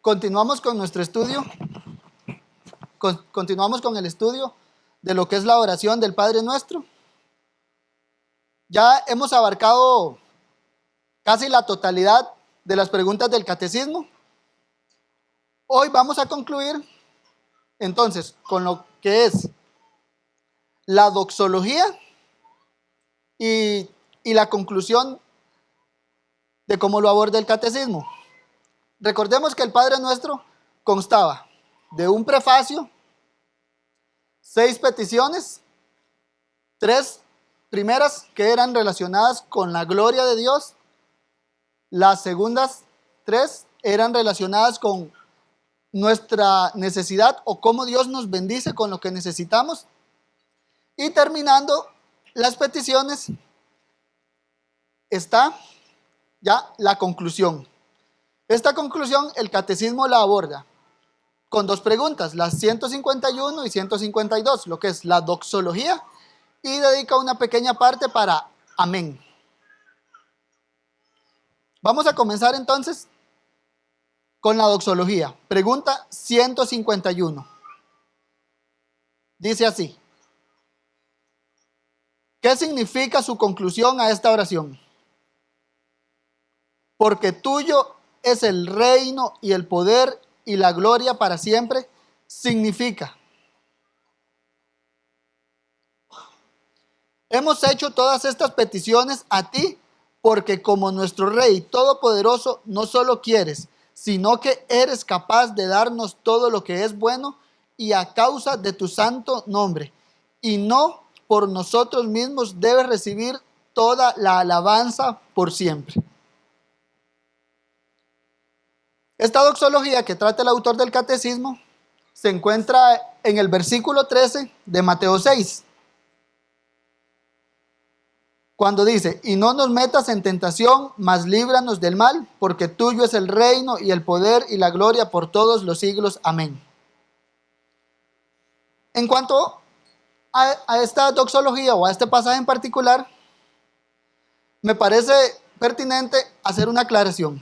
Continuamos con nuestro estudio, continuamos con el estudio de lo que es la oración del Padre Nuestro. Ya hemos abarcado casi la totalidad de las preguntas del catecismo. Hoy vamos a concluir entonces con lo que es la doxología y la conclusión de cómo lo aborda el catecismo. Recordemos que el Padre Nuestro constaba de un prefacio, 6 peticiones, 3 primeras que eran relacionadas con la gloria de Dios, las segundas 3 eran relacionadas con nuestra necesidad o cómo Dios nos bendice con lo que necesitamos, y terminando las peticiones está ya la conclusión. Esta conclusión el catecismo la aborda con 2 preguntas, las 151 y 152, lo que es la doxología, y dedica una pequeña parte para amén. Vamos a comenzar entonces con la doxología. Pregunta 151. Dice así: ¿qué significa su conclusión a esta oración? Porque tuyo es el reino y el poder y la gloria para siempre, significa: hemos hecho todas estas peticiones a ti porque como nuestro Rey Todopoderoso no solo quieres, sino que eres capaz de darnos todo lo que es bueno, y a causa de tu santo nombre, y no por nosotros mismos, debes recibir toda la alabanza por siempre. Esta doxología que trata el autor del catecismo se encuentra en el versículo 13 de Mateo 6, cuando dice: y no nos metas en tentación, mas líbranos del mal, porque tuyo es el reino y el poder y la gloria por todos los siglos. Amén. En cuanto a esta doxología o a este pasaje en particular, me parece pertinente hacer una aclaración.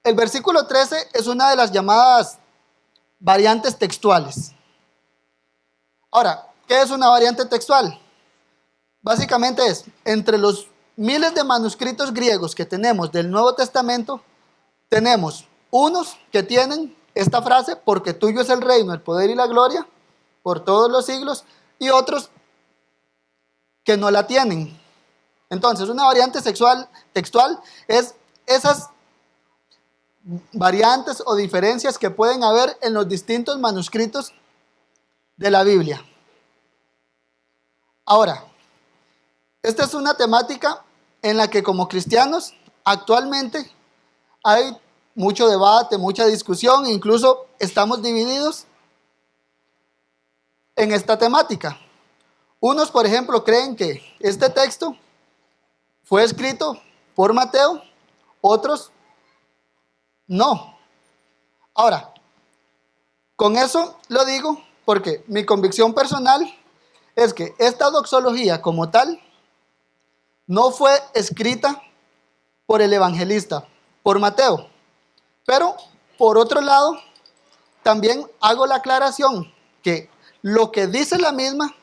El versículo 13 es una de las llamadas variantes textuales. Ahora, ¿qué es una variante textual? Básicamente es, entre los miles de manuscritos griegos que tenemos del Nuevo Testamento, tenemos unos que tienen esta frase: porque tuyo es el reino, el poder y la gloria por todos los siglos, y otros que no la tienen. Entonces, una variante textual es esas variantes o diferencias que pueden haber en los distintos manuscritos de la Biblia. Ahora, esta es una temática en la que como cristianos actualmente hay mucho debate, mucha discusión, incluso estamos divididos en esta temática. Unos, por ejemplo, creen que este texto fue escrito por Mateo, otros no. Ahora, con eso lo digo porque mi convicción personal es que esta doxología como tal no fue escrita por el evangelista, por Mateo. Pero, por otro lado, también hago la aclaración que lo que dice la misma,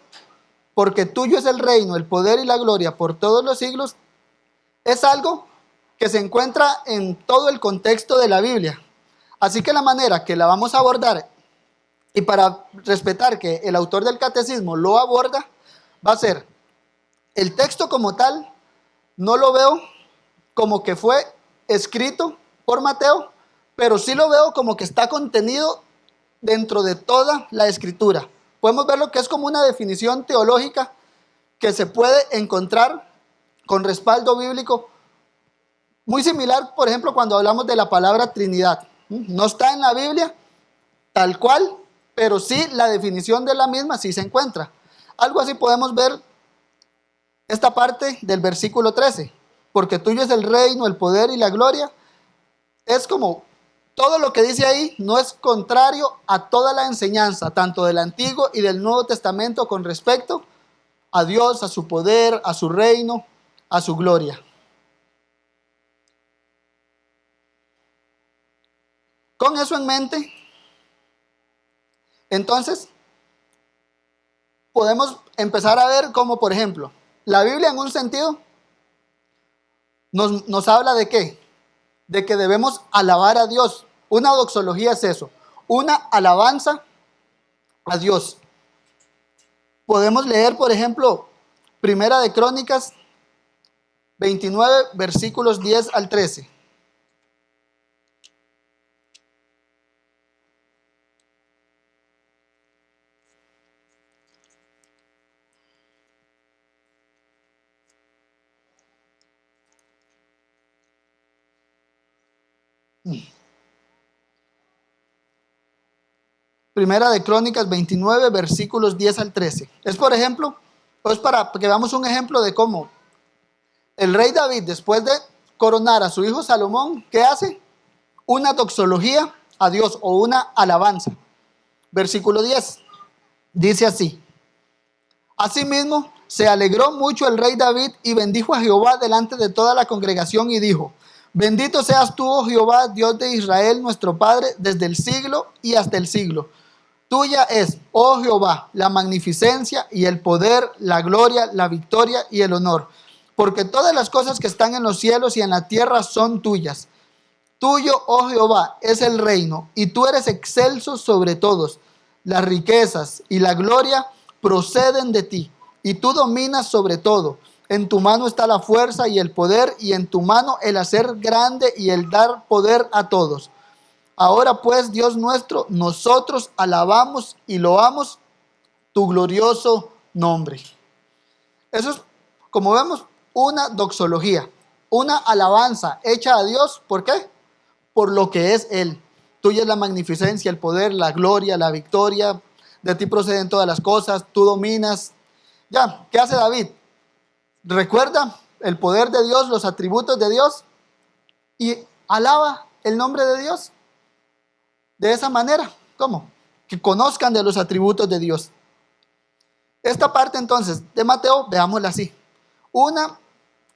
porque tuyo es el reino, el poder y la gloria por todos los siglos, es algo que se encuentra en todo el contexto de la Biblia. Así que la manera que la vamos a abordar, y para respetar que el autor del catecismo lo aborda, va a ser el texto como tal. No lo veo como que fue escrito por Mateo, pero sí lo veo como que está contenido dentro de toda la escritura. Podemos ver lo que es como una definición teológica que se puede encontrar con respaldo bíblico, muy similar, por ejemplo, cuando hablamos de la palabra Trinidad. No está en la Biblia tal cual, pero sí la definición de la misma sí se encuentra. Algo así podemos ver esta parte del versículo 13. Porque tuyo es el reino, el poder y la gloria. Es como todo lo que dice ahí no es contrario a toda la enseñanza, tanto del Antiguo y del Nuevo Testamento, con respecto a Dios, a su poder, a su reino, a su gloria. Con eso en mente, entonces, podemos empezar a ver cómo, por ejemplo, la Biblia en un sentido nos habla de qué, de que debemos alabar a Dios. Una doxología es eso, una alabanza a Dios. Podemos leer, por ejemplo, Primera de Crónicas 29, versículos 10 al 13. Primera de Crónicas 29, versículos 10 al 13. Es, por ejemplo, es para que veamos un ejemplo de cómo el rey David, después de coronar a su hijo Salomón, ¿qué hace? Una doxología a Dios o una alabanza. Versículo 10 dice así: Asimismo, se alegró mucho el rey David y bendijo a Jehová delante de toda la congregación y dijo: Bendito seas tú, oh Jehová, Dios de Israel, nuestro Padre, desde el siglo y hasta el siglo. Tuya es, oh Jehová, la magnificencia y el poder, la gloria, la victoria y el honor. Porque todas las cosas que están en los cielos y en la tierra son tuyas. Tuyo, oh Jehová, es el reino, y tú eres excelso sobre todos. Las riquezas y la gloria proceden de ti, y tú dominas sobre todo. En tu mano está la fuerza y el poder, y en tu mano el hacer grande y el dar poder a todos. Ahora pues, Dios nuestro, nosotros alabamos y loamos tu glorioso nombre. Eso es, como vemos, una doxología, una alabanza hecha a Dios. ¿Por qué? Por lo que es Él. Tuya es la magnificencia, el poder, la gloria, la victoria. De ti proceden todas las cosas, tú dominas. Ya, ¿qué hace David? Recuerda el poder de Dios, los atributos de Dios y alaba el nombre de Dios. De esa manera, ¿cómo? Que conozcan de los atributos de Dios. Esta parte entonces de Mateo, veámosla así. Una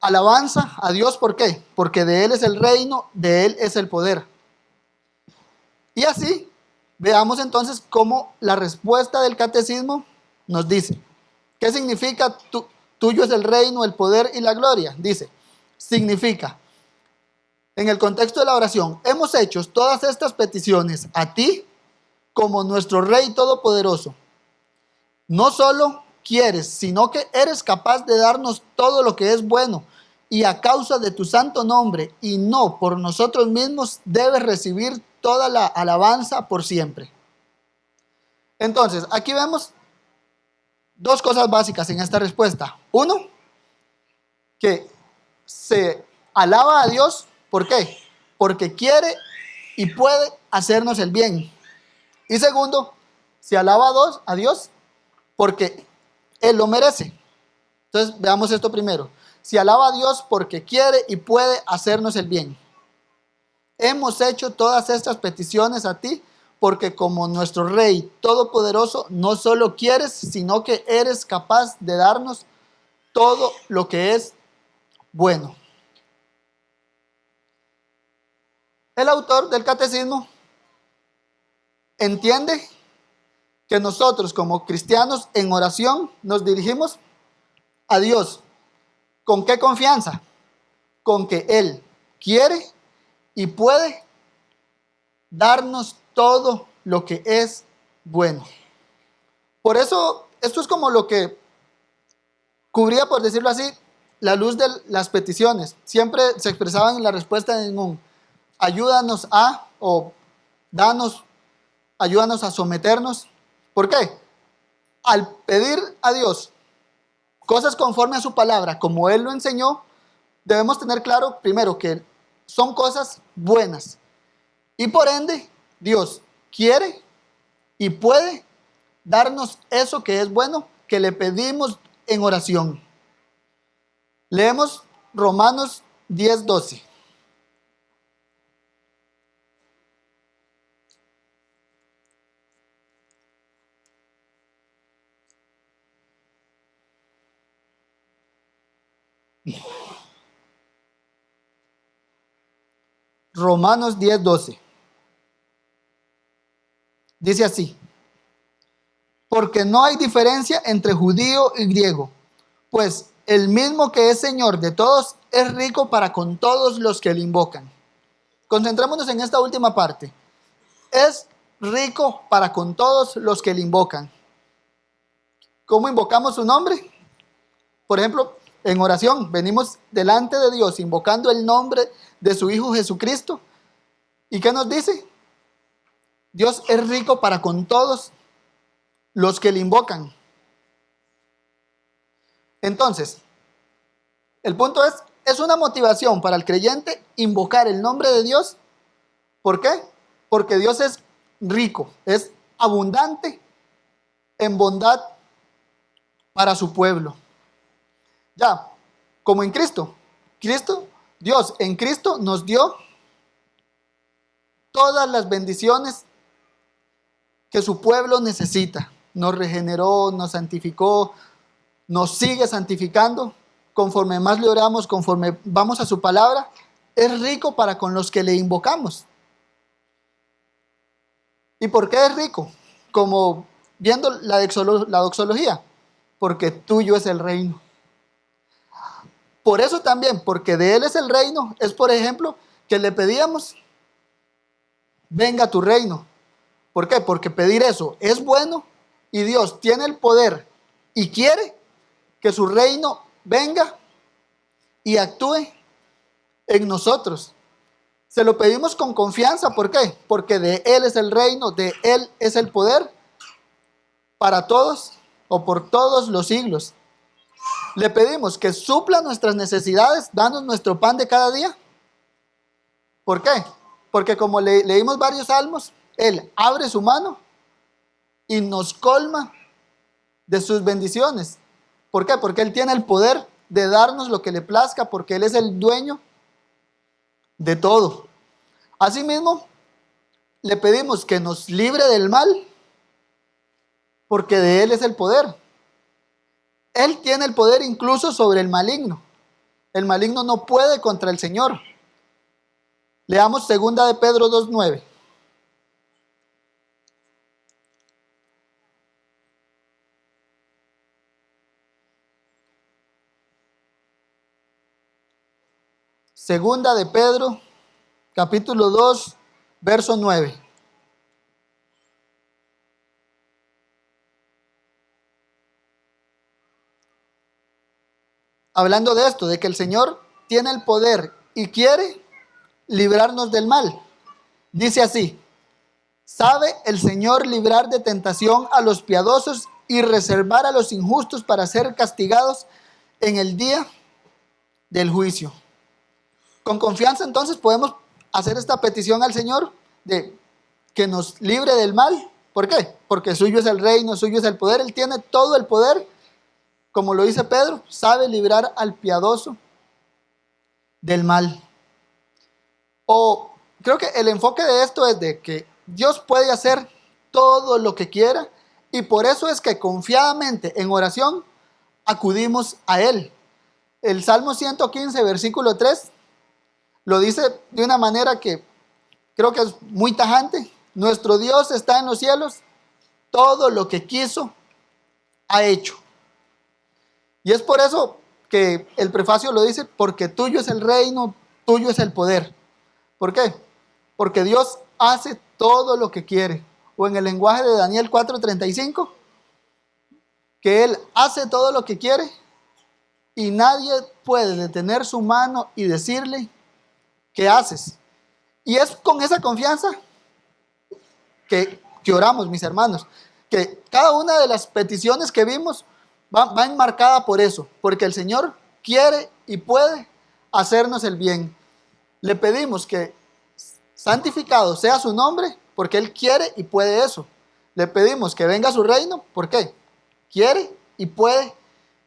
alabanza a Dios, ¿por qué? Porque de Él es el reino, de Él es el poder. Y así, veamos entonces cómo la respuesta del catecismo nos dice. ¿Qué significa tuyo es el reino, el poder y la gloria? Dice, significa, en el contexto de la oración, hemos hecho todas estas peticiones a ti como nuestro Rey Todopoderoso. No solo quieres, sino que eres capaz de darnos todo lo que es bueno, y a causa de tu santo nombre y no por nosotros mismos debes recibir toda la alabanza por siempre. Entonces, aquí vemos dos cosas básicas en esta respuesta. Uno, que se alaba a Dios, ¿por qué? Porque quiere y puede hacernos el bien. Y segundo, se alaba a Dios porque Él lo merece. Entonces, veamos esto primero. Se alaba a Dios porque quiere y puede hacernos el bien. Hemos hecho todas estas peticiones a ti porque como nuestro Rey Todopoderoso no solo quieres, sino que eres capaz de darnos todo lo que es bueno. El autor del catecismo entiende que nosotros como cristianos en oración nos dirigimos a Dios. ¿Con qué confianza? Con que Él quiere y puede darnos todo lo que es bueno. Por eso, esto es como lo que cubría, por decirlo así, la luz de las peticiones. Siempre se expresaban en la respuesta en un ayúdanos a, o danos, ayúdanos a someternos. ¿Por qué? Al pedir a Dios cosas conforme a su palabra, como Él lo enseñó, debemos tener claro, primero, que son cosas buenas. Y por ende, Dios quiere y puede darnos eso que es bueno, que le pedimos en oración. Leemos Romanos 10:12. Romanos 10:12. Dice así: porque no hay diferencia entre judío y griego, pues el mismo que es Señor de todos es rico para con todos los que le invocan. Concentrémonos en esta última parte. Es rico para con todos los que le invocan. ¿Cómo invocamos su nombre? Por ejemplo, en oración venimos delante de Dios invocando el nombre de su Hijo Jesucristo. ¿Y qué nos dice? Dios es rico para con todos los que le invocan. Entonces, el punto es una motivación para el creyente invocar el nombre de Dios. ¿Por qué? Porque Dios es rico, es abundante en bondad para su pueblo. Ya, como en Cristo. Dios en Cristo nos dio todas las bendiciones que su pueblo necesita. Nos regeneró, nos santificó, nos sigue santificando. Conforme más le oramos, conforme vamos a su palabra, es rico para con los que le invocamos. ¿Y por qué es rico? Como viendo la doxología, porque tuyo es el reino. Por eso también, porque de Él es el reino, es por ejemplo que le pedíamos, venga tu reino. ¿Por qué? Porque pedir eso es bueno y Dios tiene el poder y quiere que su reino venga y actúe en nosotros. Se lo pedimos con confianza. ¿Por qué? Porque de Él es el reino, de Él es el poder para todos o por todos los siglos. Le pedimos que supla nuestras necesidades, danos nuestro pan de cada día. ¿Por qué? Porque como leímos varios salmos, Él abre su mano y nos colma de sus bendiciones. ¿Por qué? Porque Él tiene el poder de darnos lo que le plazca, porque Él es el dueño de todo. Asimismo, le pedimos que nos libre del mal, porque de Él es el poder. Él tiene el poder incluso sobre el maligno. El maligno no puede contra el Señor. Leamos 2 de Pedro 2:9. Segunda de Pedro, capítulo 2, verso 9. Hablando de esto, de que el Señor tiene el poder y quiere librarnos del mal. Dice así: ¿sabe el Señor librar de tentación a los piadosos y reservar a los injustos para ser castigados en el día del juicio? Con confianza entonces podemos hacer esta petición al Señor de que nos libre del mal. ¿Por qué? Porque suyo es el reino, suyo es el poder. Él tiene todo el poder. Como lo dice Pedro, sabe librar al piadoso del mal. O creo que el enfoque de esto es de que Dios puede hacer todo lo que quiera y por eso es que confiadamente en oración acudimos a Él. El Salmo 115, versículo 3, lo dice de una manera que creo que es muy tajante. Nuestro Dios está en los cielos, todo lo que quiso ha hecho. Y es por eso que el prefacio lo dice, porque tuyo es el reino, tuyo es el poder. ¿Por qué? Porque Dios hace todo lo que quiere. O en el lenguaje de Daniel 4:35, que Él hace todo lo que quiere y nadie puede detener su mano y decirle, ¿qué haces? Y es con esa confianza que oramos, mis hermanos, que cada una de las peticiones que vimos va enmarcada por eso, porque el Señor quiere y puede hacernos el bien. Le pedimos que santificado sea su nombre, porque Él quiere y puede eso. Le pedimos que venga su reino, ¿por qué? Quiere y puede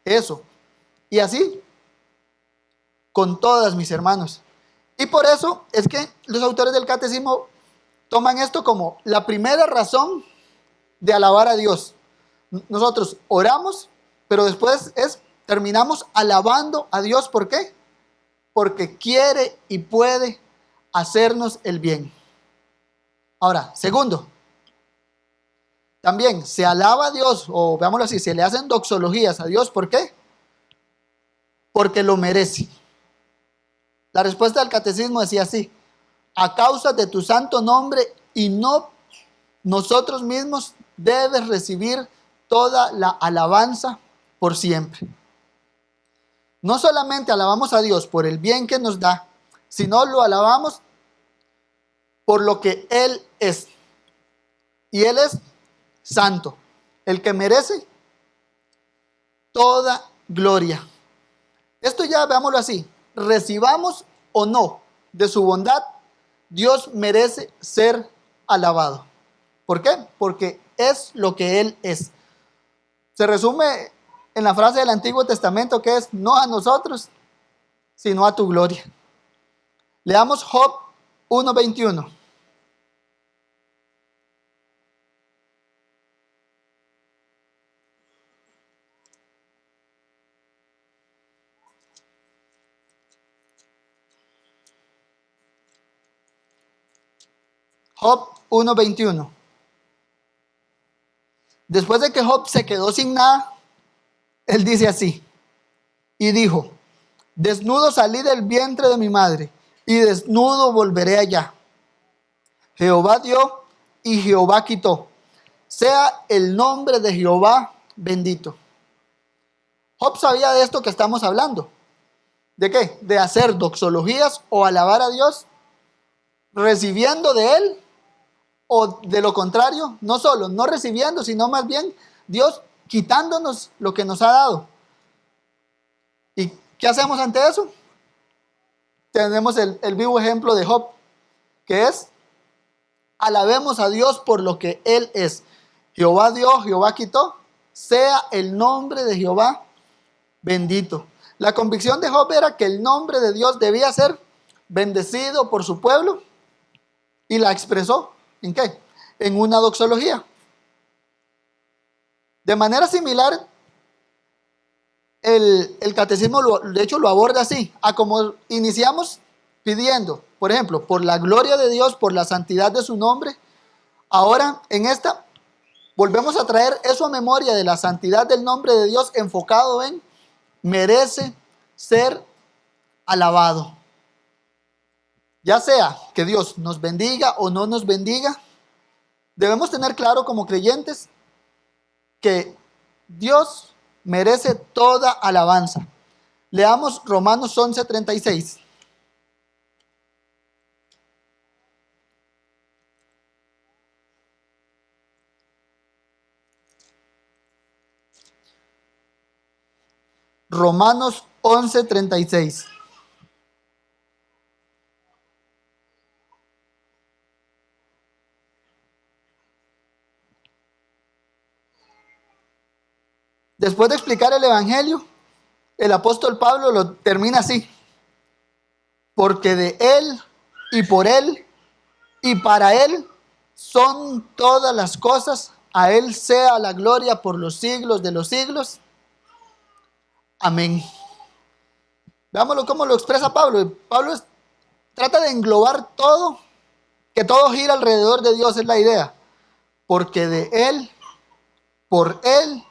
eso. Y así, con todas, mis hermanos. Y por eso es que los autores del catecismo toman esto como la primera razón de alabar a Dios. Nosotros oramos, pero después terminamos alabando a Dios. ¿Por qué? Porque quiere y puede hacernos el bien. Ahora, segundo, También se alaba a Dios, o veámoslo así, se le hacen doxologías a Dios. ¿Por qué? Porque lo merece. La respuesta del catecismo decía así: a causa de tu santo nombre y no nosotros mismos debes recibir toda la alabanza por siempre. No solamente alabamos a Dios por el bien que nos da, sino lo alabamos por lo que Él es. Y Él es santo, el que merece toda gloria. Esto ya veámoslo así: recibamos o no de su bondad, Dios merece ser alabado. ¿Por qué? Porque es lo que Él es. Se resume en la frase del Antiguo Testamento que es: no a nosotros, sino a tu gloria. Leamos Job 1:21. Job 1:21. Después de que Job se quedó sin nada, él dice así: y dijo, desnudo salí del vientre de mi madre, y desnudo volveré allá. Jehová dio y Jehová quitó. Sea el nombre de Jehová bendito. Job sabía de esto que estamos hablando. ¿De qué? De hacer doxologías o alabar a Dios, recibiendo de Él, o de lo contrario, no solo no recibiendo, sino más bien Dios quitándonos lo que nos ha dado. ¿Y qué hacemos ante eso? Tenemos el vivo ejemplo de Job, que es: alabemos a Dios por lo que Él es. Jehová dio, Jehová quitó. Sea el nombre de Jehová bendito. La convicción de Job era que el nombre de Dios debía ser bendecido por su pueblo, y la expresó ¿en qué? En una doxología. De manera similar, el catecismo de hecho lo aborda así: a como iniciamos pidiendo, por ejemplo, por la gloria de Dios, por la santidad de su nombre, ahora en esta volvemos a traer eso a memoria de la santidad del nombre de Dios, enfocado en merece ser alabado. Ya sea que Dios nos bendiga o no nos bendiga, debemos tener claro como creyentes que Dios merece toda alabanza. Leamos Romanos 11:36. Romanos 11:36. Después de explicar el Evangelio, el apóstol Pablo lo termina así: porque de Él y por Él y para Él son todas las cosas, a Él sea la gloria por los siglos de los siglos. Amén. Veámoslo cómo lo expresa Pablo. Pablo trata de englobar todo, que todo gira alrededor de Dios, es la idea. Porque de Él, por Él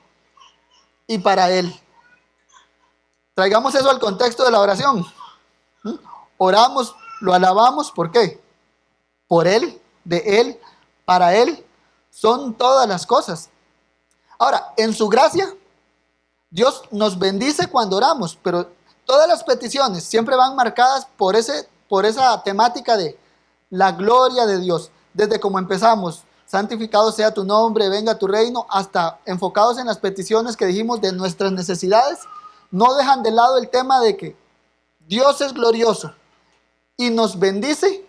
y para Él. Traigamos eso al contexto de la oración. Oramos, lo alabamos, ¿por qué? Por Él, de Él, para Él, son todas las cosas. Ahora, en su gracia, Dios nos bendice cuando oramos, pero todas las peticiones siempre van marcadas por esa temática de la gloria de Dios. Desde como empezamos, santificado sea tu nombre, venga tu reino, hasta enfocados en las peticiones que dijimos de nuestras necesidades, no dejan de lado el tema de que Dios es glorioso y nos bendice,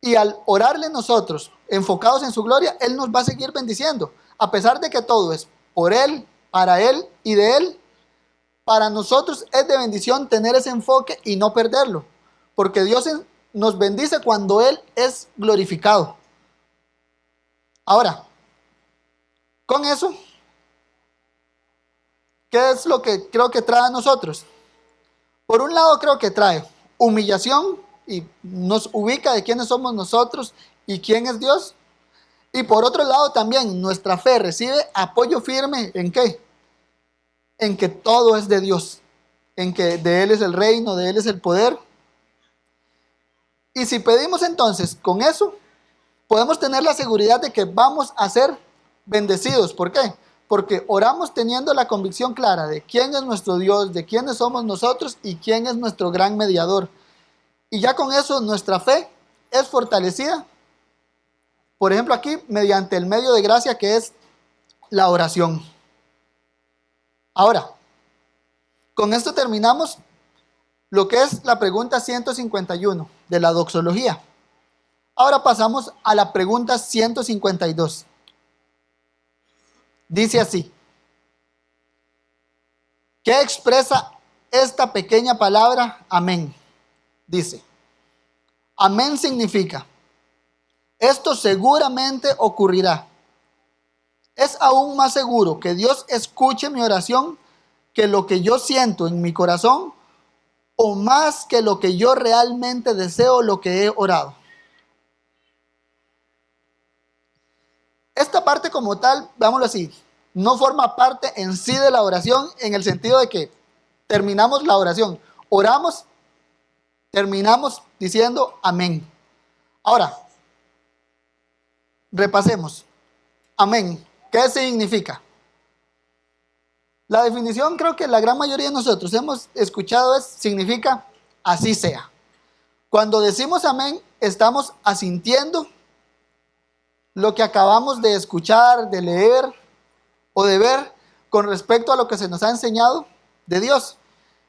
y al orarle nosotros enfocados en su gloria, Él nos va a seguir bendiciendo, a pesar de que todo es por Él, para Él y de Él. Para nosotros es de bendición tener ese enfoque y no perderlo, porque Dios nos bendice cuando Él es glorificado. Ahora, con eso, ¿qué es lo que creo que trae a nosotros? Por un lado, creo que trae humillación y nos ubica de quiénes somos nosotros y quién es Dios. Y por otro lado también nuestra fe recibe apoyo firme ¿en qué? En que todo es de Dios, en que de Él es el reino, de Él es el poder. Y si pedimos entonces con eso, podemos tener la seguridad de que vamos a ser bendecidos. ¿Por qué? Porque oramos teniendo la convicción clara de quién es nuestro Dios, de quiénes somos nosotros y quién es nuestro gran mediador. Y ya con eso nuestra fe es fortalecida. Por ejemplo, aquí mediante el medio de gracia que es la oración. Ahora, con esto terminamos lo que es la pregunta 151 de la doxología. Ahora pasamos a la pregunta 152. Dice así: ¿qué expresa esta pequeña palabra amén? Dice, amén significa, esto seguramente ocurrirá. Es aún más seguro que Dios escuche mi oración que lo que yo siento en mi corazón, o más que lo que yo realmente deseo, lo que he orado. Esta parte como tal, veámoslo así, no forma parte en sí de la oración en el sentido de que terminamos la oración, oramos, terminamos diciendo amén. Ahora, repasemos. Amén. ¿Qué significa? La definición creo que la gran mayoría de nosotros hemos escuchado significa así sea. Cuando decimos amén, estamos asintiendo lo que acabamos de escuchar, de leer o de ver con respecto a lo que se nos ha enseñado de Dios.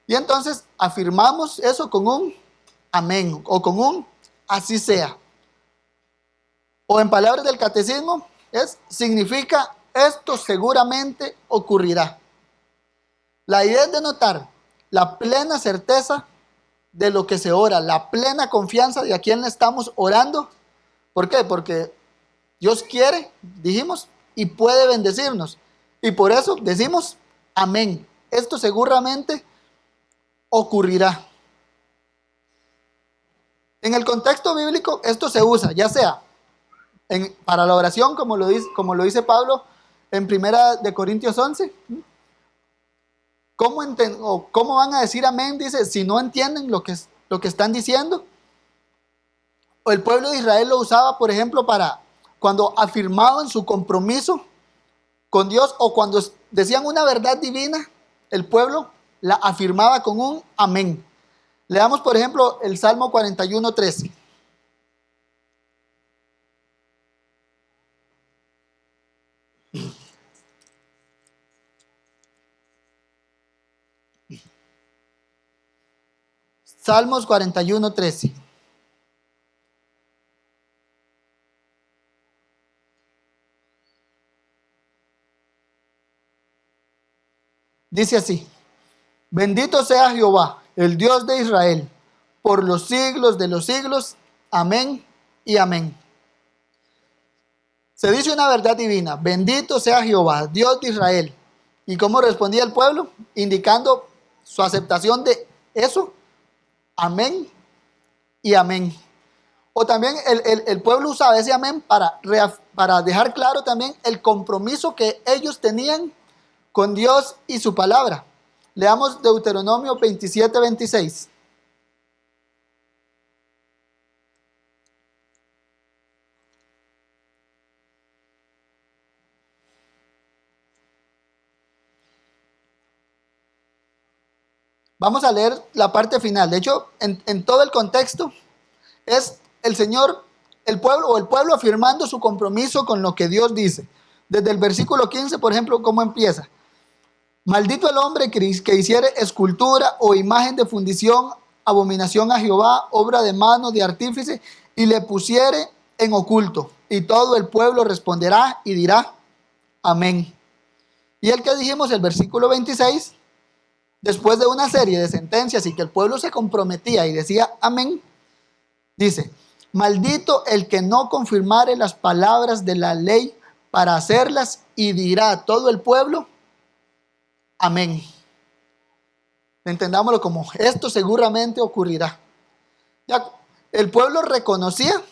Y entonces afirmamos eso con un amén o con un así sea. O en palabras del catecismo, significa esto seguramente ocurrirá. La idea es denotar la plena certeza de lo que se ora, la plena confianza de a quién le estamos orando. ¿Por qué? Porque Dios quiere, dijimos, y puede bendecirnos. Y por eso decimos amén. Esto seguramente ocurrirá. En el contexto bíblico, esto se usa, ya sea para la oración, como lo dice Pablo en 1 Corintios 11. ¿Cómo van a decir amén? Dice, si no entienden lo que están diciendo. O el pueblo de Israel lo usaba, por ejemplo, para cuando afirmaban su compromiso con Dios o cuando decían una verdad divina, el pueblo la afirmaba con un amén. Leamos, por ejemplo, el Salmo 41:13. Salmos 41:13. Dice así: bendito sea Jehová, el Dios de Israel, por los siglos de los siglos. Amén y amén. Se dice una verdad divina: bendito sea Jehová, Dios de Israel. ¿Y cómo respondía el pueblo? Indicando su aceptación de eso. Amén y amén. O también el pueblo usaba ese amén para dejar claro también el compromiso que ellos tenían con Dios y su palabra. Leamos Deuteronomio 27:26. Vamos a leer la parte final. De hecho, en todo el contexto es el Señor, el pueblo afirmando su compromiso con lo que Dios dice. Desde el versículo 15, por ejemplo, ¿cómo empieza? Maldito el hombre que hiciere escultura o imagen de fundición, abominación a Jehová, obra de mano de artífice, y le pusiere en oculto. Y todo el pueblo responderá y dirá, amén. Y el que dijimos, el versículo 26, después de una serie de sentencias y que el pueblo se comprometía y decía amén, dice, maldito el que no confirmare las palabras de la ley para hacerlas, y dirá todo el pueblo, amén. Entendámoslo como esto seguramente ocurrirá. Ya, el pueblo reconocía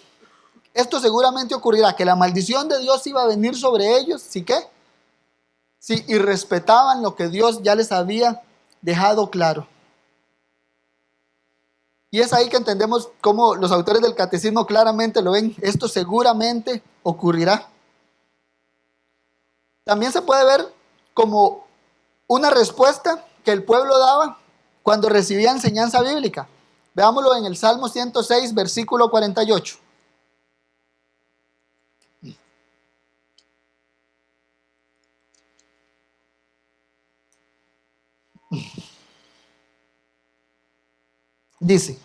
esto seguramente ocurrirá, que la maldición de Dios iba a venir sobre ellos, ¿sí qué? Sí, y respetaban lo que Dios ya les había dejado claro. Y es ahí que entendemos cómo los autores del catecismo claramente lo ven. Esto seguramente ocurrirá. También se puede ver como una respuesta que el pueblo daba cuando recibía enseñanza bíblica. Veámoslo en el Salmo 106, versículo 48. Dice: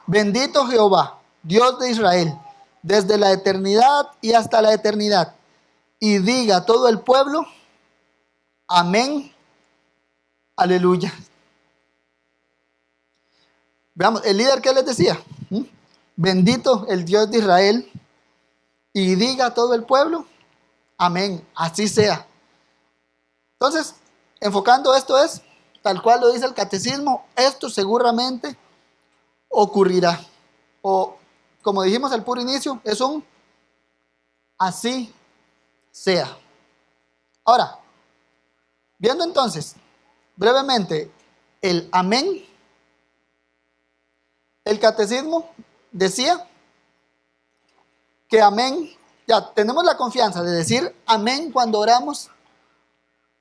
bendito Jehová, Dios de Israel, desde la eternidad y hasta la eternidad. Y diga todo el pueblo, amén, aleluya. Veamos, el líder, ¿qué les decía? Bendito el Dios de Israel, y diga todo el pueblo, amén, así sea. Entonces, enfocando esto es, tal cual lo dice el catecismo, esto seguramente ocurrirá. O, como dijimos al puro inicio, es un así sea. Ahora, viendo entonces brevemente el amén, el catecismo decía que amén, ya tenemos la confianza de decir amén cuando oramos.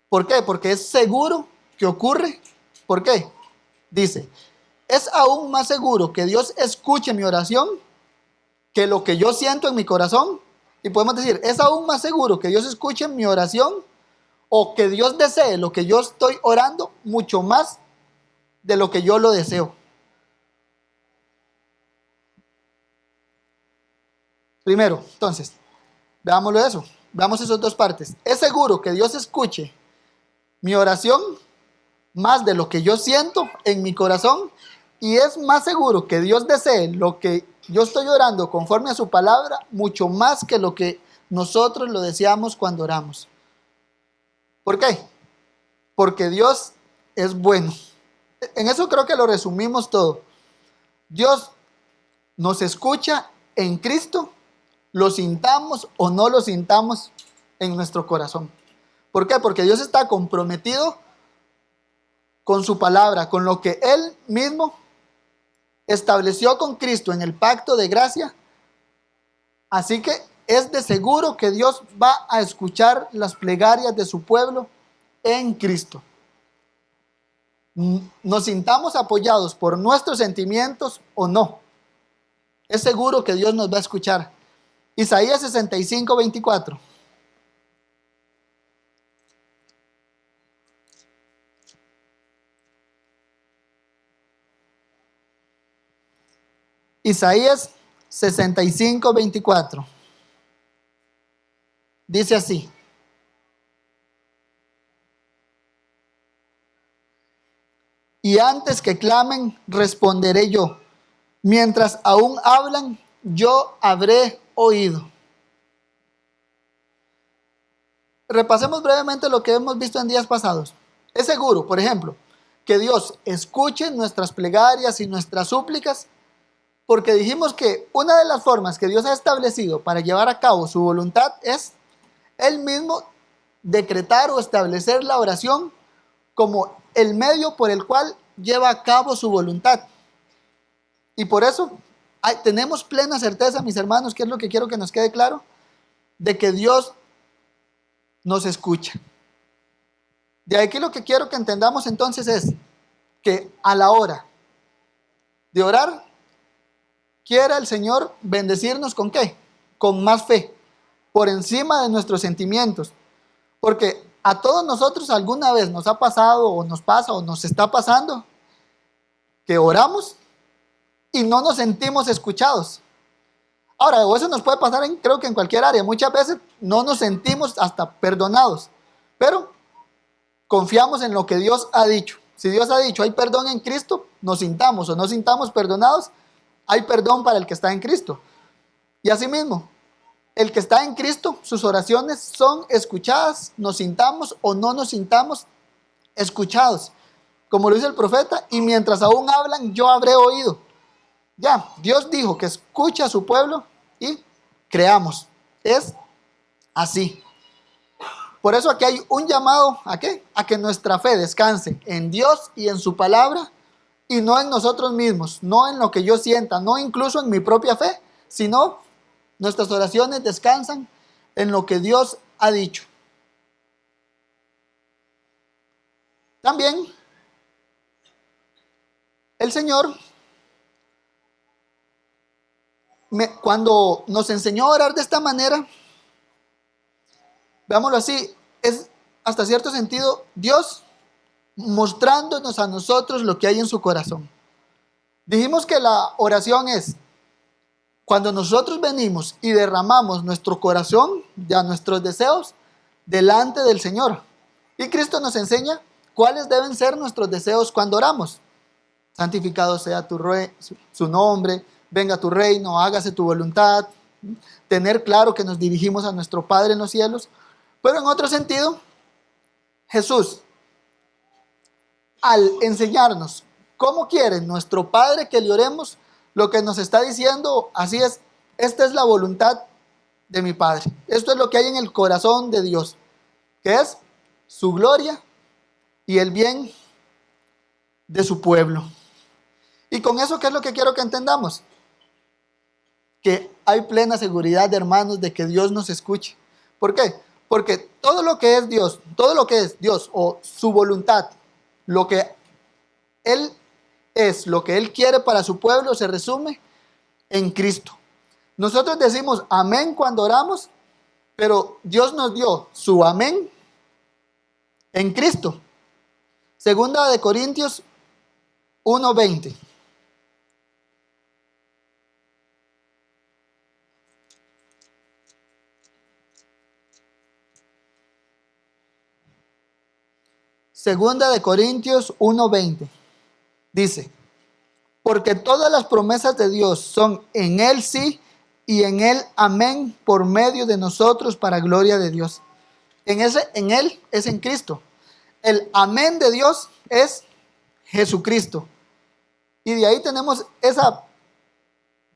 ¿Por qué? Porque es seguro que ocurre. ¿Por qué? Dice, es aún más seguro que Dios escuche mi oración que lo que yo siento en mi corazón. Y podemos decir, es aún más seguro que Dios escuche mi oración o que Dios desee lo que yo estoy orando mucho más de lo que yo lo deseo. Primero, entonces, veámoslo eso. Veamos esas dos partes. Es seguro que Dios escuche mi oración más de lo que yo siento en mi corazón, y es más seguro que Dios desee lo que yo estoy orando conforme a su palabra mucho más que lo que nosotros lo deseamos cuando oramos. ¿Por qué? Porque Dios es bueno. En eso creo que lo resumimos todo. Dios nos escucha en Cristo, lo sintamos o no lo sintamos en nuestro corazón. ¿Por qué? Porque Dios está comprometido con su palabra, con lo que Él mismo estableció con Cristo en el pacto de gracia. Así que es de seguro que Dios va a escuchar las plegarias de su pueblo en Cristo. Nos sintamos apoyados por nuestros sentimientos o no, es seguro que Dios nos va a escuchar. Isaías 65, 24. Isaías 65, 24. Dice así: y antes que clamen, responderé yo. Mientras aún hablan, yo habré oído. Repasemos brevemente lo que hemos visto en días pasados. Es seguro, por ejemplo, que Dios escuche nuestras plegarias y nuestras súplicas, porque dijimos que una de las formas que Dios ha establecido para llevar a cabo su voluntad es Él mismo decretar o establecer la oración como el medio por el cual lleva a cabo su voluntad. Y por eso tenemos plena certeza, mis hermanos, que es lo que quiero que nos quede claro, de que Dios nos escucha. De aquí lo que quiero que entendamos entonces es que a la hora de orar, quiera el Señor bendecirnos ¿con qué? Con más fe, por encima de nuestros sentimientos. Porque a todos nosotros alguna vez nos ha pasado o nos pasa o nos está pasando que oramos y no nos sentimos escuchados. Ahora, o eso nos puede pasar creo que en cualquier área. Muchas veces no nos sentimos hasta perdonados, pero confiamos en lo que Dios ha dicho. Si Dios ha dicho hay perdón en Cristo, nos sintamos o no sintamos perdonados, hay perdón para el que está en Cristo. Y asimismo, el que está en Cristo, sus oraciones son escuchadas, nos sintamos o no nos sintamos escuchados. Como lo dice el profeta, y mientras aún hablan, yo habré oído. Ya, Dios dijo que escucha a su pueblo y creamos. Es así. Por eso aquí hay un llamado, ¿a qué? A que nuestra fe descanse en Dios y en su palabra, y no en nosotros mismos, no en lo que yo sienta, no incluso en mi propia fe, sino nuestras oraciones descansan en lo que Dios ha dicho. También el Señor, cuando nos enseñó a orar de esta manera, veámoslo así, es hasta cierto sentido Dios mostrándonos a nosotros lo que hay en su corazón. Dijimos que la oración es cuando nosotros venimos y derramamos nuestro corazón, ya nuestros deseos, delante del Señor. Y Cristo nos enseña cuáles deben ser nuestros deseos cuando oramos. Santificado sea su nombre, venga tu reino, hágase tu voluntad. Tener claro que nos dirigimos a nuestro Padre en los cielos. Pero en otro sentido, Jesús, al enseñarnos cómo quiere nuestro Padre que le oremos, lo que nos está diciendo, así es, esta es la voluntad de mi Padre. Esto es lo que hay en el corazón de Dios, que es su gloria y el bien de su pueblo. Y con eso, ¿qué es lo que quiero que entendamos? Que hay plena seguridad, hermanos, de que Dios nos escuche. ¿Por qué? Porque todo lo que es Dios o su voluntad, lo que Él es, lo que Él quiere para su pueblo, se resume en Cristo. Nosotros decimos amén cuando oramos, pero Dios nos dio su amén en Cristo. Segunda de Corintios 1:20. Segunda de Corintios 1:20. Dice, porque todas las promesas de Dios son en Él sí y en Él amén por medio de nosotros para gloria de Dios. En Él es en Cristo. El amén de Dios es Jesucristo. Y de ahí tenemos esa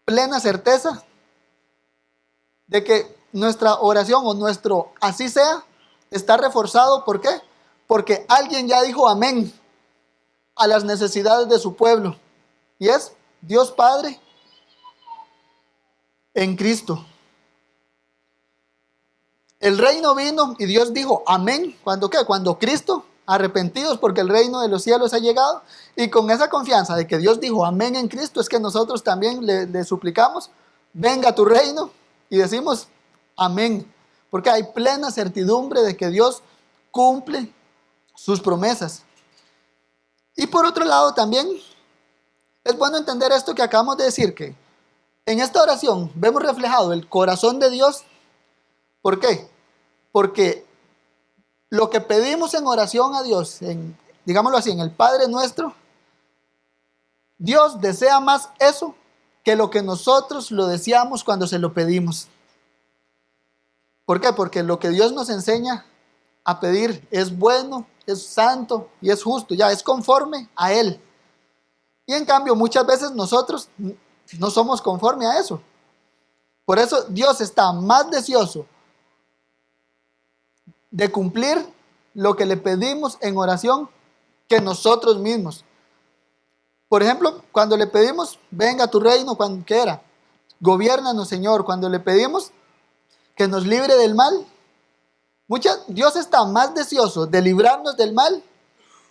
plena certeza de que nuestra oración o nuestro así sea está reforzado. ¿Por qué? Porque alguien ya dijo amén a las necesidades de su pueblo. Y es Dios Padre en Cristo. El reino vino y Dios dijo amén. ¿Cuándo qué? Cuando Cristo, arrepentidos porque el reino de los cielos ha llegado. Y con esa confianza de que Dios dijo amén en Cristo, es que nosotros también le suplicamos, venga tu reino, y decimos amén. Porque hay plena certidumbre de que Dios cumple sus promesas. Y por otro lado también es bueno entender esto que acabamos de decir, que en esta oración vemos reflejado el corazón de Dios. ¿Por qué? Porque lo que pedimos en oración a Dios, digámoslo así, en el Padre nuestro, Dios desea más eso que lo que nosotros lo deseamos cuando se lo pedimos. ¿Por qué? Porque lo que Dios nos enseña a pedir es bueno, es santo y es justo, ya es conforme a Él. Y en cambio muchas veces nosotros no somos conforme a eso. Por eso Dios está más deseoso de cumplir lo que le pedimos en oración que nosotros mismos. Por ejemplo, cuando le pedimos, venga tu reino, cuando quiera, gobiérnanos, Señor. Cuando le pedimos que nos libre del mal, Dios está más deseoso de librarnos del mal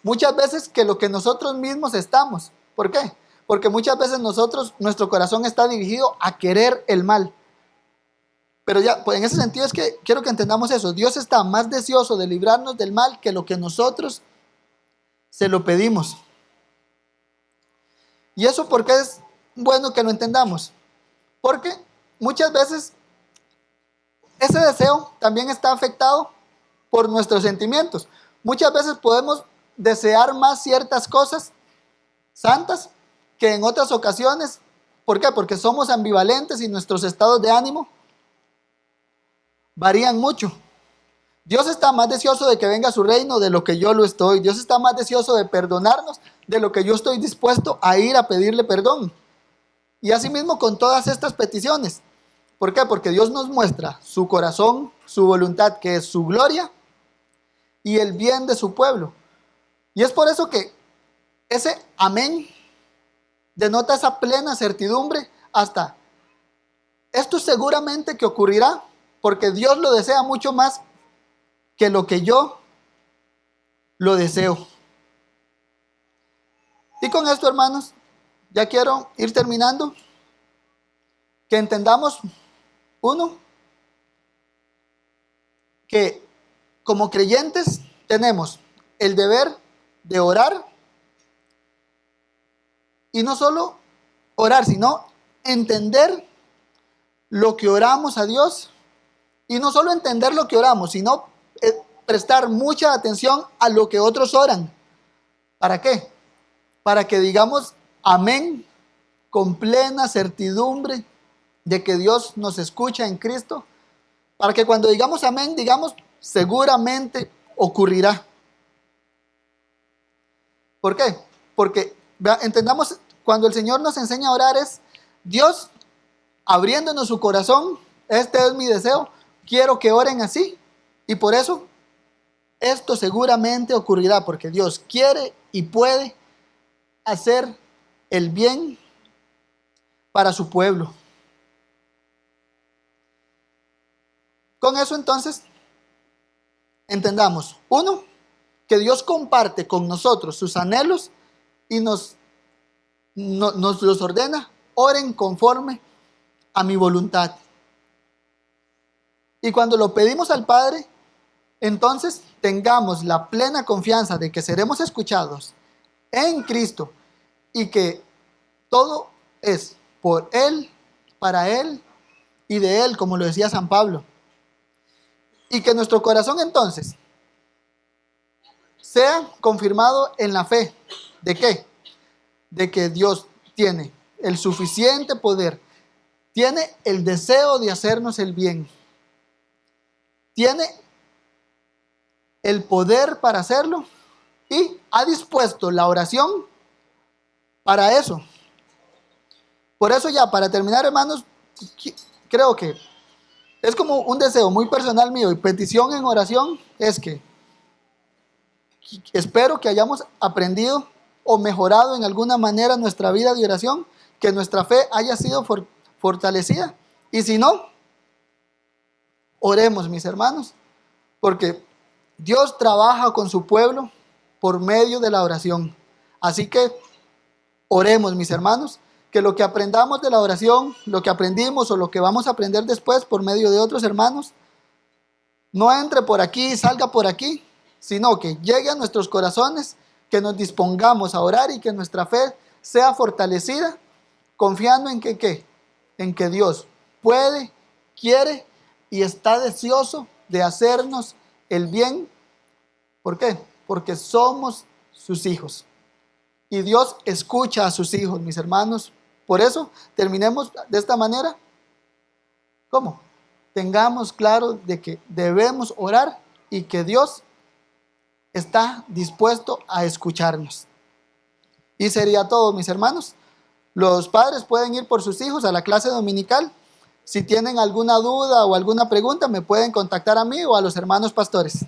muchas veces que lo que nosotros mismos estamos. ¿Por qué? Porque muchas veces nuestro corazón está dirigido a querer el mal. Pero ya, pues en ese sentido es que quiero que entendamos eso. Dios está más deseoso de librarnos del mal que lo que nosotros se lo pedimos. ¿Y eso por qué es bueno que lo entendamos? Porque muchas veces ese deseo también está afectado por nuestros sentimientos. Muchas veces podemos desear más ciertas cosas santas que en otras ocasiones. ¿Por qué? Porque somos ambivalentes y nuestros estados de ánimo varían mucho. Dios está más deseoso de que venga su reino de lo que yo lo estoy. Dios está más deseoso de perdonarnos de lo que yo estoy dispuesto a ir a pedirle perdón. Y asimismo con todas estas peticiones. ¿Por qué? Porque Dios nos muestra su corazón, su voluntad, que es su gloria, y el bien de su pueblo. Y es por eso que ese amén denota esa plena certidumbre hasta esto seguramente que ocurrirá, porque Dios lo desea mucho más que lo que yo lo deseo. Y con esto, hermanos, ya quiero ir terminando, que entendamos, uno, que como creyentes tenemos el deber de orar, y no solo orar, sino entender lo que oramos a Dios, y no solo entender lo que oramos, sino prestar mucha atención a lo que otros oran. ¿Para qué? Para que digamos amén con plena certidumbre de que Dios nos escucha en Cristo, para que cuando digamos amén, digamos seguramente ocurrirá. ¿Por qué? Porque entendamos, cuando el Señor nos enseña a orar es Dios abriéndonos su corazón. Este es mi deseo, quiero que oren así, y por eso esto seguramente ocurrirá, porque Dios quiere y puede hacer el bien para su pueblo. Con eso entonces entendamos, uno, que Dios comparte con nosotros sus anhelos y nos los ordena: oren conforme a mi voluntad. Y cuando lo pedimos al Padre, entonces tengamos la plena confianza de que seremos escuchados en Cristo, y que todo es por Él, para Él y de Él, como lo decía San Pablo. Y que nuestro corazón entonces sea confirmado en la fe. ¿De qué? De que Dios tiene el suficiente poder, tiene el deseo de hacernos el bien, tiene el poder para hacerlo, y ha dispuesto la oración para eso. Por eso, ya para terminar, hermanos, creo que es como un deseo muy personal mío y petición en oración, es que espero que hayamos aprendido o mejorado en alguna manera nuestra vida de oración, que nuestra fe haya sido fortalecida. Y si no, oremos, mis hermanos, porque Dios trabaja con su pueblo por medio de la oración. Así que oremos, mis hermanos, que lo que aprendamos de la oración, lo que aprendimos o lo que vamos a aprender después por medio de otros hermanos, no entre por aquí y salga por aquí, sino que llegue a nuestros corazones, que nos dispongamos a orar y que nuestra fe sea fortalecida, confiando en que en que Dios puede, quiere y está deseoso de hacernos el bien. ¿Por qué? Porque somos sus hijos. Y Dios escucha a sus hijos, mis hermanos. Por eso, terminemos de esta manera. ¿Cómo? Tengamos claro de que debemos orar y que Dios está dispuesto a escucharnos. Y sería todo, mis hermanos. Los padres pueden ir por sus hijos a la clase dominical. Si tienen alguna duda o alguna pregunta, me pueden contactar a mí o a los hermanos pastores.